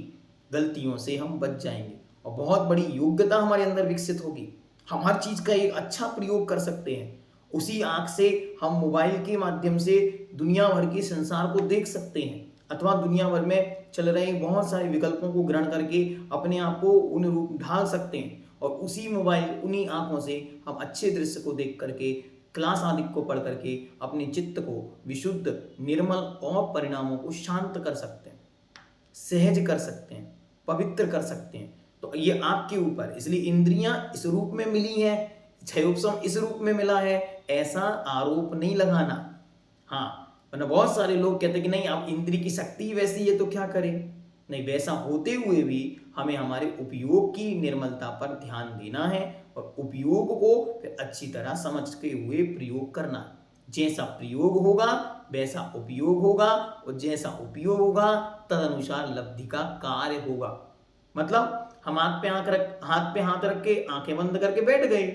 गलतियों से हम बच जाएंगे और बहुत बड़ी योग्यता हमारे अंदर विकसित होगी। हम हर चीज का एक अच्छा प्रयोग कर सकते हैं। उसी आंख से हम मोबाइल के माध्यम से दुनिया भर के संसार को देख सकते हैं, अथवा दुनिया भर में चल रहे बहुत सारे विकल्पों को ग्रहण करके अपने आप को उन रूप ढाल सकते हैं, और उसी मोबाइल उन्हीं आंखों से हम अच्छे दृश्य को देख करके, क्लास आदि को पढ़ करके अपने चित्त को विशुद्ध, निर्मल और परिणामों को शांत कर सकते हैं, सहज कर सकते हैं, पवित्र कर सकते हैं। तो ये आपके ऊपर, इसलिए इंद्रियां इस रूप में मिली हैं, क्षयोपशम इस रूप में मिला है, ऐसा आरोप नहीं लगाना। हाँ, वरना बहुत सारे लोग कहते हैं कि नहीं अब इंद्रिय की शक्ति वैसी है तो क्या करें। नहीं, वैसा होते हुए भी हमें हमारे उपयोग की निर्मलता पर ध्यान देना है और उपयोग को फिर अच्छी तरह समझ के हुए प्रयोग करना। जैसा प्रयोग होगा वैसा उपयोग होगा, और जैसा उपयोग होगा तदनुसार लब्धि का कार्य होगा। मतलब हम हाथ पे हाथ रख के आंखें बंद करके बैठ गए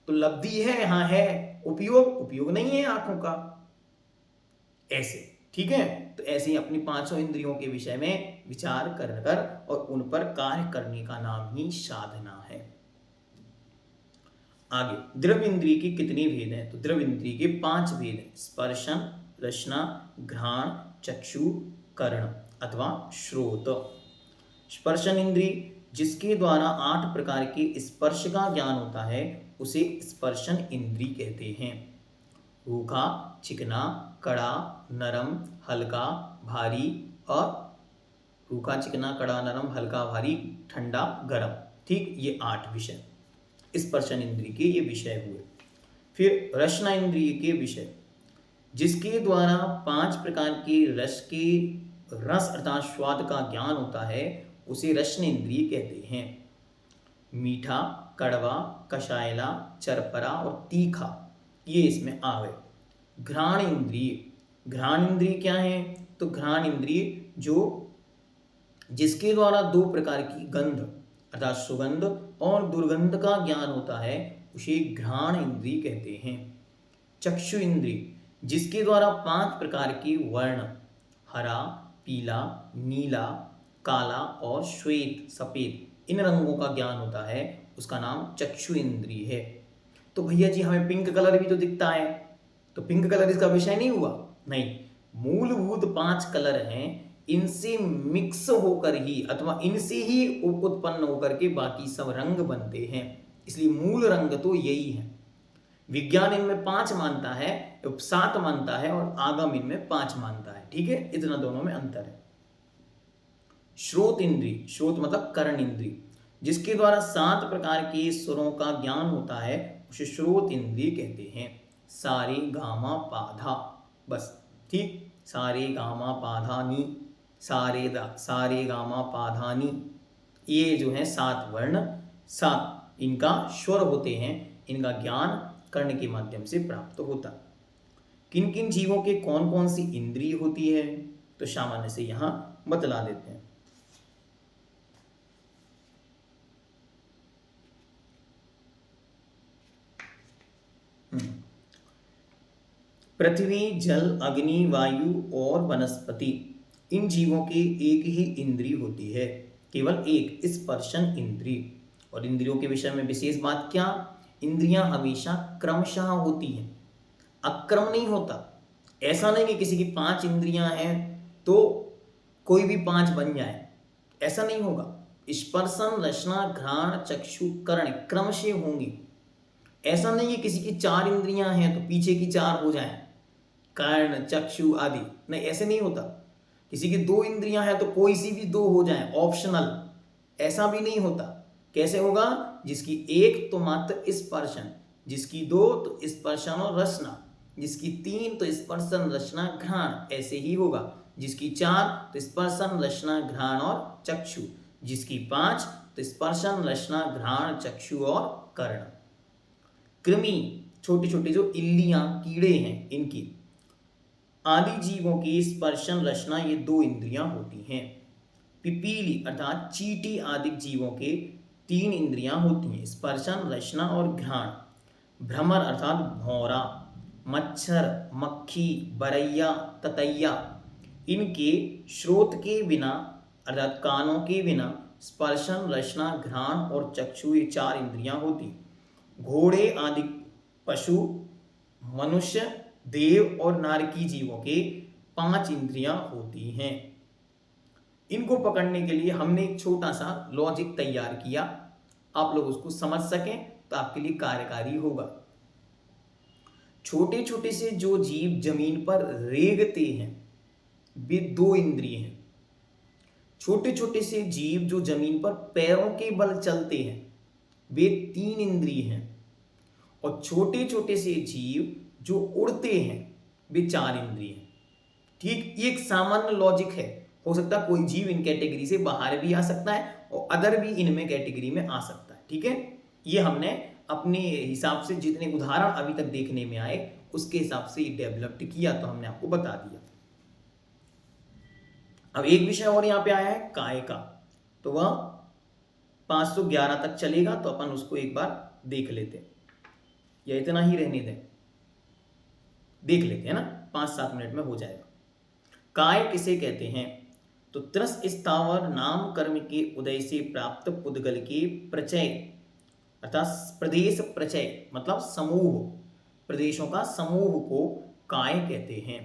तो लब्धि है, हाँ है, उपयोग नहीं है आंखों का, ऐसे। ठीक है, तो ऐसे ही अपनी पांचों इंद्रियों के विषय में विचार कर और उन पर कार्य करने का नाम ही साधना है। आगे, द्रव्य इंद्रिय के कितने भेद हैं? तो द्रव्य इंद्रिय के 5 भेद हैं: स्पर्शन, रसना, घ्राण, चक्षु, कर्ण अथवा श्रोत। स्पर्शन इंद्रिय जिसके द्वारा 8 प्रकार के स्पर्श का ज्ञान होता है उसे स्पर्शन इंद्रिय कहते हैं। रूखा, चिकना, कड़ा, नरम, हल्का, भारी, और रूखा, चिकना, कड़ा, नरम, हल्का, भारी, ठंडा, गरम। ठीक, ये 8 विषय स्पर्शन इंद्रिय के ये विषय हुए। फिर रसना इंद्रिय के विषय, जिसके द्वारा 5 प्रकार के रस अर्थात स्वाद का ज्ञान होता है उसे रसन इंद्रिय कहते हैं। मीठा, कड़वा, कषायला, चरपरा और तीखा, ये इसमें आ गए। घ्राण इंद्रिय क्या है? तो घ्राण इंद्रिय जिसके द्वारा 2 प्रकार की गंध अर्थात सुगंध और दुर्गंध का ज्ञान होता है उसे घ्राण इंद्रिय कहते हैं। चक्षु इंद्रिय जिसके द्वारा 5 प्रकार के वर्ण हरा, पीला, नीला, काला और श्वेत सफेद इन रंगों का ज्ञान होता है, उसका नाम चक्षु इंद्रिय है। तो भैया जी हमें पिंक कलर भी तो दिखता है, तो पिंक कलर इसका विषय नहीं हुआ? नहीं, मूलभूत 5 कलर हैं, इनसे मिक्स होकर ही अथवा इनसे ही उत्पन्न होकर के बाकी सब रंग बनते हैं, इसलिए मूल रंग तो यही है। विज्ञान इनमें 5 मानता है, 7 मानता है, और आगम इनमें 5 मानता है। ठीक है, इतना दोनों में अंतर है। श्रोत इंद्रिय, श्रोत मतलब कर्ण इंद्रिय, जिसके द्वारा 7 प्रकार के स्वरों का ज्ञान होता है उसे श्रोत इंद्रिय कहते हैं। सारे गामा पाधा, बस ठीक, सारे गामा पाधा नी, सारे गामा पाधा नी, ये जो है 7 वर्ण, 7 इनका स्वर होते हैं, इनका ज्ञान कर्ण के माध्यम से प्राप्त होता। किन किन जीवों के कौन कौन सी इंद्रिय होती है? तो सामान्य से यहां बतला देते हैं। पृथ्वी, जल, अग्नि, वायु और वनस्पति, इन जीवों के एक ही इंद्रिय होती है, केवल एक, स्पर्शन इंद्रिय। और इंद्रियों के विषय में विशेष बात क्या? इंद्रियां हमेशा क्रमशः होती हैं, अक्रम नहीं होता। ऐसा नहीं कि किसी की 5 इंद्रियां हैं तो कोई भी 5 बन जाए, ऐसा नहीं होगा। स्पर्शन, रसना, घ्राण, चक्षु, कर्ण क्रम से होंगी। ऐसा नहीं है किसी की 4 इंद्रियां हैं तो पीछे की 4 हो जाएं, कर्ण, चक्षु आदि, नहीं, ऐसे नहीं होता। किसी की 2 इंद्रियां हैं तो कोई सी भी 2 हो जाएं, ऑप्शनल, ऐसा भी नहीं होता। कैसे होगा? जिसकी एक तो मात्र स्पर्शन, जिसकी दो तो स्पर्शन और रचना, जिसकी तीन तो स्पर्शन रचना घ्राण, ऐसे ही होगा। जिसकी चार तो स्पर्शन रचना घ्राण और चक्षु, जिसकी पांच तो स्पर्शन रचना घ्राण चक्षु और कर्ण। कृमि, छोटे छोटे जो इल्लियां कीड़े हैं इनकी, आदि जीवों की स्पर्शन रचना ये दो इंद्रियां होती हैं। पिपीली अर्थात चींटी आदि जीवों के तीन इंद्रियां होती हैं, स्पर्शन रचना और घ्राण। भ्रमर अर्थात भौरा, मच्छर, मक्खी, बरैया, ततैया, इनके श्रोत के बिना अर्थात कानों के बिना स्पर्शन रचना घ्राण और चक्षु ये चार इंद्रियां होती। घोड़े आदि पशु, मनुष्य, देव और नारकी जीवों के पांच इंद्रियां होती हैं। इनको पकड़ने के लिए हमने एक छोटा सा लॉजिक तैयार किया, आप लोग उसको समझ सकें तो आपके लिए कार्यकारी होगा। छोटे छोटे से जो जीव जमीन पर रेंगते हैं वे दो इंद्रिय हैं। छोटे छोटे से जीव जो जमीन पर पैरों के बल चलते हैं वे तीन इंद्रिय हैं। और छोटे छोटे से जीव जो उड़ते हैं वे चार इंद्रिय हैं। ठीक, ये एक सामान्य लॉजिक है। हो सकता है कोई जीव इन कैटेगरी से बाहर भी आ सकता है और अदर भी इनमें कैटेगरी में आ सकता है। ठीक है, ये हमने अपने हिसाब से जितने उदाहरण अभी तक देखने में आए उसके हिसाब से डेवलप्ड किया, तो हमने आपको बता दिया। अब एक विषय और यहाँ पे आया है काय का, तो वह 511 तक चलेगा, तो अपन उसको एक बार देख लेते हैं, या इतना ही रहने दें, देख लेते हैं ना, 5-7 मिनट में हो जाएगा। काय किसे कहते हैं? तो त्रस स्थावर नाम कर्म के उदय से प्राप्त पुद्गल के प्रचय अर्थात प्रदेश प्रचय मतलब समूह, प्रदेशों का समूह को काय कहते हैं।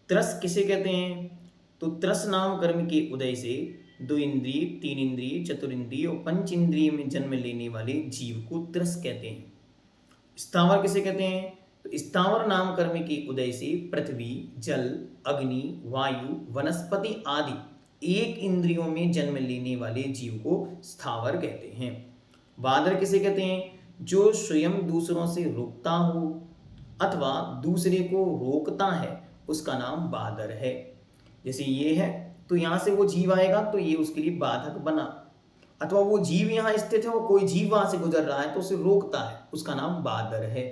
त्रस किसे कहते हैं? तो त्रस नाम कर्म के उदय से 2 इंद्रिय, 3 इंद्रिय, चतुरिंद्रिय और पंच इंद्रिय में जन्म लेने वाले जीव को त्रस कहते हैं। स्थावर किसे कहते हैं? तो स्थावर नाम कर्म के उदय से पृथ्वी, जल, अग्नि, वायु, वनस्पति आदि एक इंद्रियों में जन्म लेने वाले जीव को स्थावर कहते हैं। बादर किसे कहते हैं? जो स्वयं दूसरों से रोकता हो अथवा दूसरे को रोकता है उसका नाम बादर है। जैसे ये है तो यहाँ से वो जीव आएगा तो ये उसके लिए बाधक बना, अथवा वो जीव यहाँ स्थित है और कोई जीव वहां से गुजर रहा है तो उसे रोकता है, उसका नाम बादर है।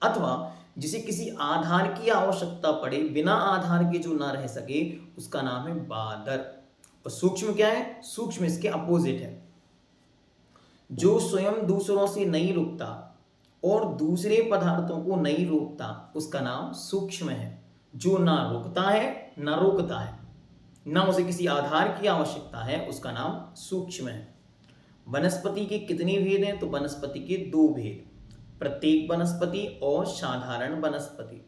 अथवा जिसे किसी आधार की आवश्यकता पड़े, बिना आधार के जो ना रह सके, उसका नाम है बादर। और सूक्ष्म क्या है? सूक्ष्म इसके अपोजिट है। जो स्वयं दूसरों से नहीं रुकता और दूसरे पदार्थों को नहीं रोकता उसका नाम सूक्ष्म है। जो ना रुकता है ना रोकता है, ना उसे किसी आधार की आवश्यकता है, उसका नाम सूक्ष्म है। वनस्पति के कितने भेद हैं? तो वनस्पति के 2 भेद, प्रत्येक वनस्पति और साधारण वनस्पति।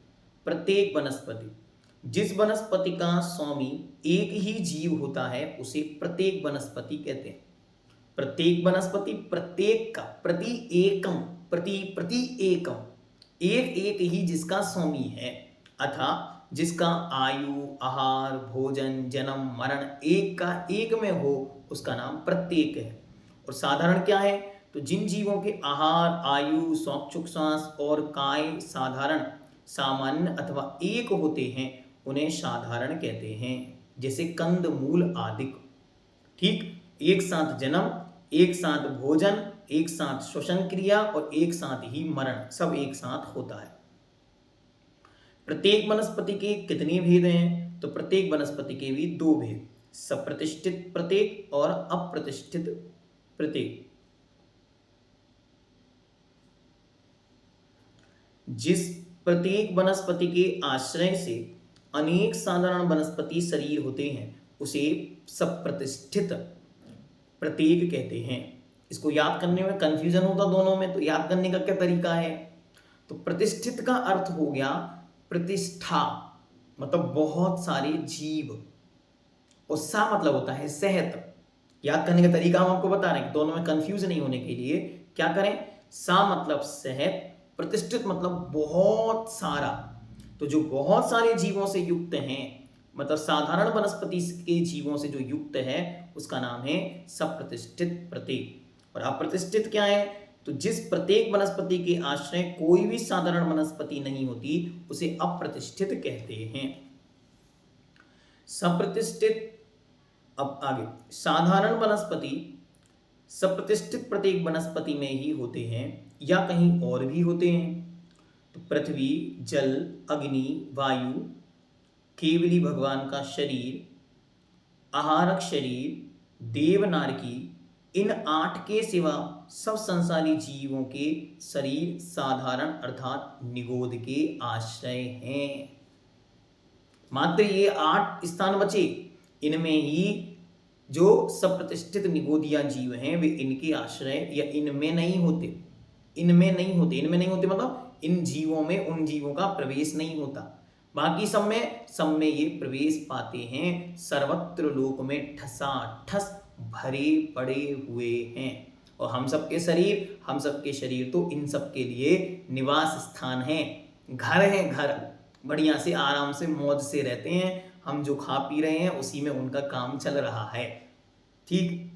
प्रत्येक वनस्पति, जिस वनस्पति का स्वामी एक ही जीव होता है उसे प्रत्येक वनस्पति कहते हैं। प्रत्येक वनस्पति, प्रत्येक का प्रति एकम, प्रति एकम, एक एक ही जिसका स्वामी है, अथा जिसका आयु, आहार, भोजन, जन्म, मरण एक का एक में हो उसका नाम प्रत्येक है। और साधारण क्या है? तो जिन जीवों के आहार, आयु, श्वास और काय साधारण, सामान्य अथवा एक होते हैं उन्हें साधारण कहते हैं। जैसे कंद मूल आदि। ठीक, एक साथ जन्म, एक साथ भोजन, एक साथ श्वसन क्रिया और एक साथ ही मरण, सब एक साथ होता है। प्रत्येक वनस्पति के कितने भेद हैं? तो प्रत्येक वनस्पति के भी 2 भेद, सप्रतिष्ठित प्रत्येक और अप्रतिष्ठित प्रत्येक। जिस प्रत्येक वनस्पति के आश्रय से अनेक साधारण वनस्पति शरीर होते हैं उसे सप्रतिष्ठित प्रत्येक कहते हैं। इसको याद करने में कंफ्यूजन होता दोनों में, तो याद करने का क्या तरीका है? तो प्रतिष्ठित का अर्थ हो गया प्रतिष्ठा, मतलब बहुत सारे जीव, और सा मतलब होता है सेहत। याद करने का तरीका हम आपको बता रहे हैं, दोनों में कंफ्यूज नहीं होने के लिए क्या करें? सा मतलब सेहत, प्रतिष्ठित मतलब बहुत सारा। तो जो बहुत सारे जीवों से युक्त हैं, मतलब साधारण वनस्पति के जीवों से जो युक्त है उसका नाम है सप्रतिष्ठित प्रत्येक। और अप्रतिष्ठित क्या है? तो जिस प्रत्येक वनस्पति के आश्रय कोई भी साधारण वनस्पति नहीं होती उसे अप्रतिष्ठित कहते हैं। सप्रतिष्ठित, अब आगे, साधारण वनस्पति सप्रतिष्ठित प्रत्येक वनस्पति में ही होते हैं या कहीं और भी होते हैं? तो पृथ्वी, जल, अग्नि, वायु, केवली भगवान का शरीर, आहारक शरीर, देवनारकी, इन 8 के सिवा सब संसारी जीवों के शरीर साधारण अर्थात निगोद के आश्रय हैं। मात्र ये 8 स्थान बचे, इनमें ही जो सप्रतिष्ठित निगोदिया जीव हैं वे इनके आश्रय या इनमें नहीं होते। इनमें नहीं होते मतलब इन जीवों में उन जीवों का प्रवेश नहीं होता। बाकी सब में ये प्रवेश पाते हैं। सर्वत्र लोक में ठसाठस भरे पड़े हुए हैं। और हम सबके शरीर तो इन सब के लिए निवास स्थान है, घर है, घर। बढ़िया से आराम से मौज से रहते हैं। हम जो खा पी रहे हैं उसी में उनका काम चल रहा है। ठीक।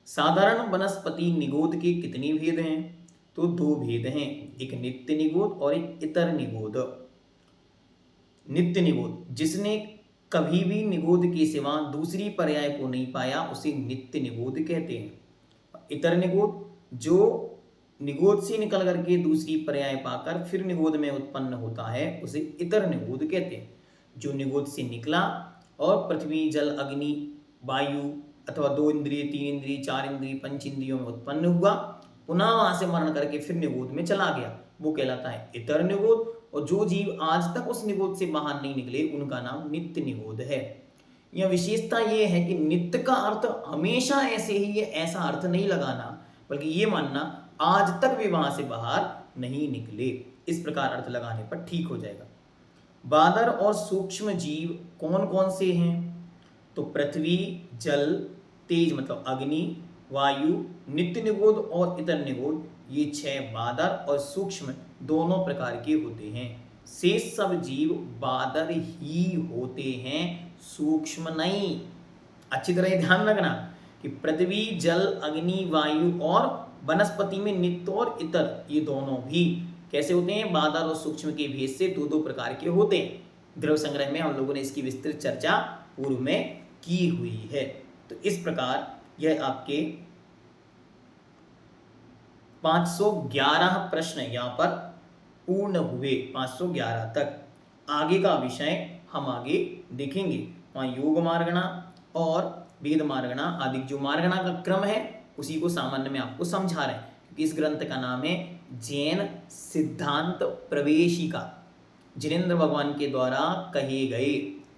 साधारण वनस्पति निगोद के कितने भेद हैं? तो 2 भेद हैं, एक नित्य निगोद और एक इतर निगोद। नित्य निगोद, जिसने कभी भी निगोद के सिवा दूसरी पर्याय को नहीं पाया उसे नित्य निगोद कहते हैं। इतर निगोद, जो निगोद से निकल करके दूसरी पर्याय पाकर फिर निगोद में उत्पन्न होता है उसे इतर निगोद कहते हैं। जो निगोद से निकला और पृथ्वी, जल, अग्नि, वायु अथवा 2 इंद्रिय, 3 इंद्रिय, 4 इंद्रिय, 5 इंद्रियों में उत्पन्न हुआ, पुनः वहां से मरण करके फिर निगोद में चला गया, वो कहलाता है इतर निगोद। और जो जीव आज तक उस निगोद से बाहर नहीं निकले उनका नाम नित्य निगोद है। यह विशेषता ये है कि नित्य का अर्थ हमेशा ऐसे ही है ऐसा अर्थ नहीं लगाना, बल्कि ये मानना आज तक भी वहां से बाहर नहीं निकले, इस प्रकार अर्थ लगाने पर ठीक हो जाएगा। बादर और सूक्ष्म जीव कौन कौन से हैं? तो पृथ्वी, जल, तेज मतलब अग्नि, वायु, नित्य निगोद और इतर निगोद, ये 6 बादर और सूक्ष्म दोनों प्रकार के होते हैं। शेष सब जीव बादर ही होते हैं, सूक्ष्म नहीं। अच्छी तरह ध्यान रखना कि पृथ्वी, जल, अग्नि, वायु और वनस्पति में नित्य और इतर ये दोनों भी कैसे होते हैं? बादर और सूक्ष्म के भेद से 2 प्रकार के होते हैं। द्रव्य संग्रह में हम लोगों ने इसकी विस्तृत चर्चा पूर्व में की हुई है। तो इस प्रकार यह आपके 511 प्रश्न यहाँ पर पूर्ण हुए, 511 तक। आगे का विषय हम आगे देखेंगे। वहाँ योग मार्गणा और वेद मार्गणा आदि जो मार्गणा का क्रम है उसी को सामान्य में आपको समझा रहे हैं, क्योंकि इस ग्रंथ का नाम है जैन सिद्धांत प्रवेशिका। जिनेंद्र भगवान के द्वारा कहे गए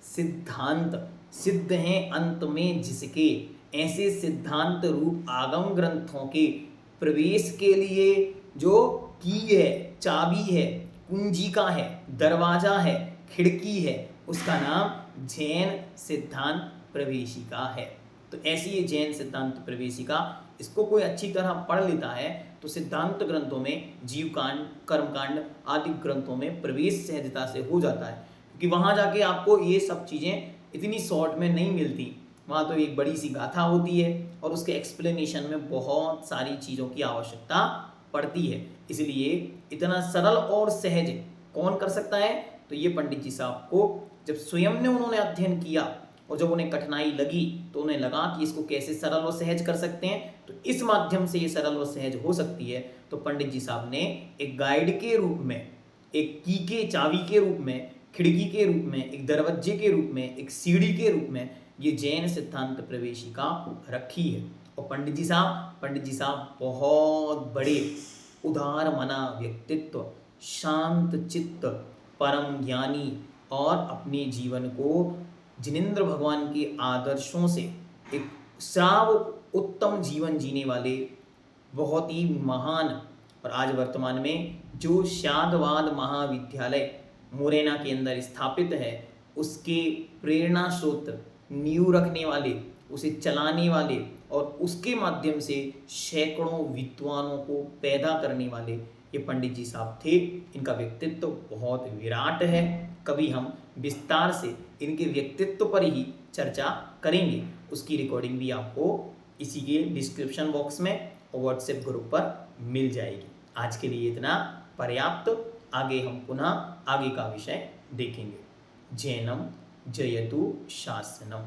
सिद्धांत, सिद्ध हैं अंत में जिसके, ऐसे सिद्धांत रूप आगम ग्रंथों के प्रवेश के लिए जो की है, चाबी है, कुंजिका है, दरवाजा है, खिड़की है, उसका नाम जैन सिद्धांत प्रवेशिका है। तो ऐसी ये जैन सिद्धांत प्रवेशिका, इसको कोई अच्छी तरह पढ़ लेता है तो सिद्धांत ग्रंथों में, जीवकांड, कर्मकांड आदि ग्रंथों में प्रवेश सहजता से हो जाता है, क्योंकि वहाँ जाके आपको ये सब चीज़ें इतनी शॉर्ट में नहीं मिलती। वहाँ तो एक बड़ी सी गाथा होती है और उसके एक्सप्लेनेशन में बहुत सारी चीज़ों की आवश्यकता पड़ती है। इसलिए इतना सरल और सहज कौन कर सकता है? तो ये पंडित जी साहब को जब स्वयं ने उन्होंने अध्ययन किया और जब उन्हें कठिनाई लगी तो उन्हें लगा कि इसको कैसे सरल और सहज कर सकते हैं, तो इस माध्यम से ये सरल और सहज हो सकती है। तो पंडित जी साहब ने एक गाइड के रूप में, एक की के चाबी के रूप में, खिड़की के रूप में, एक दरवाजे के रूप में, एक सीढ़ी के रूप में ये जैन सिद्धांत प्रवेशिका रखी है। और पंडित जी साहब बहुत बड़े उदार मना व्यक्तित्व, शांत चित्त, परम ज्ञानी और अपने जीवन को जिनेंद्र भगवान के आदर्शों से एक साव उत्तम जीवन जीने वाले बहुत ही महान, और आज वर्तमान में जो शादवाद महाविद्यालय मुरैना के अंदर स्थापित है उसके प्रेरणा स्रोत, नींव रखने वाले, उसे चलाने वाले और उसके माध्यम से सैकड़ों विद्वानों को पैदा करने वाले ये पंडित जी साहब थे। इनका व्यक्तित्व बहुत विराट है। कभी हम विस्तार से इनके व्यक्तित्व पर ही चर्चा करेंगे, उसकी रिकॉर्डिंग भी आपको इसी के डिस्क्रिप्शन बॉक्स में व्हाट्सएप ग्रुप पर मिल जाएगी। आज के लिए इतना पर्याप्त। आगे हम पुनः आगे का विषय देखेंगे। जैनम जयतु शासनम।